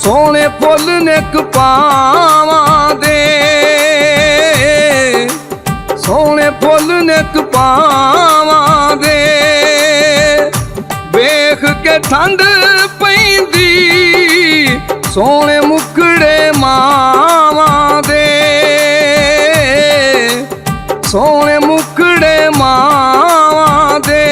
सोने फुल निक पावां दे, सोने फुल निक पावां दे। वेख के ठंड पैंदी सोने मुकड़े मावां दे, सोने मुकड़े मावां दे।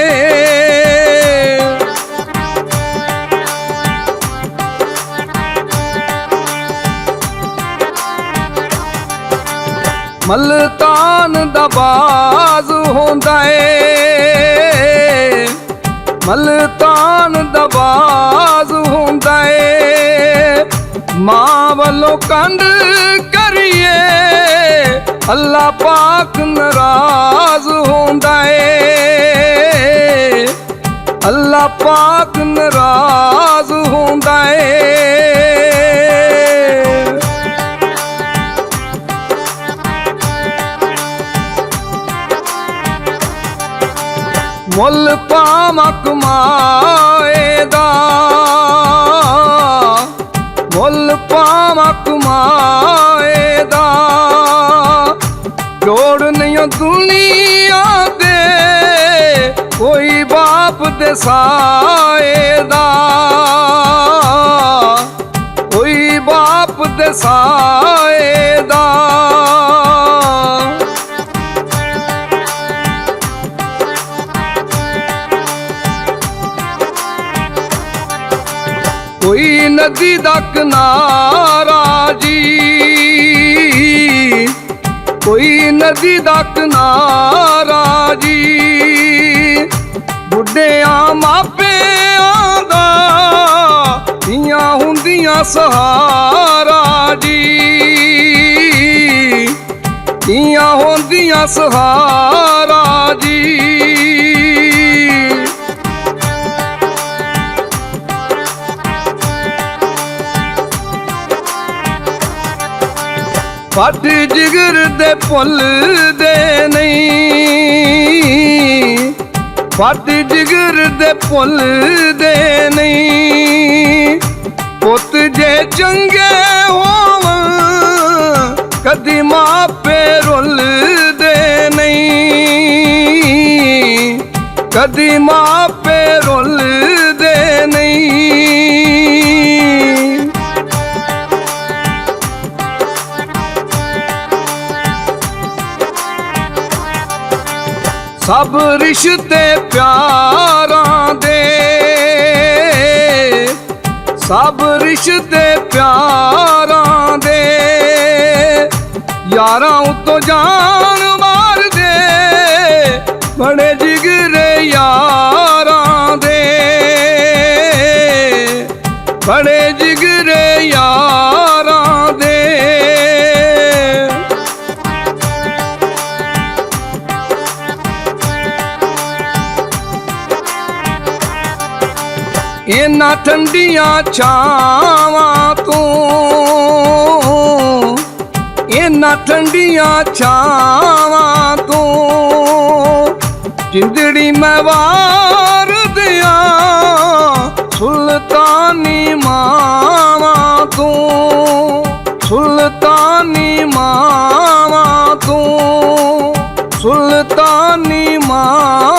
मलतान दा बाज होंदा ए, मलतान दा बाज होंदा ए। मां वल्लों कंड करिए अल्लाह पाक नाराज होंदा ए, अल्लाह पाक नाराज होंदा ए। मुल पावां कमाए दा, मुल पावां कमाए दा। जोड़ नहीं दुनिया दे कोई बाप दे साए दा, कोई बाप दे साए दा। कोई नदी दा किनारा जी, कोई नदी दा किनारा जी। बुढ़ियां मापियां दा इयां हुंदियां सहारा जी, इयां हुंदियां सहारा जी। फट जिगर दे पुल दे नहीं, फट जिगर दे पुल दे नहीं। पुत जे चंगे होवन कदी मापे रुल दे नहीं, कदी मापे रुल दे नहीं। सब रिश्ते प्यारां दे, सब रिश्ते प्यारां दे। यारां उतो जान मार दे बड़े जिगरे यारां दे, बड़े जिगरे यारां दे। इन्ना ठंडियां छावां तू, इन्ना ठंडियां छावां तू। जिंदड़ी मैं वार दियां सुल्तानी मावां तू, सुल्तानी मावां तू, सुल्तानी मां।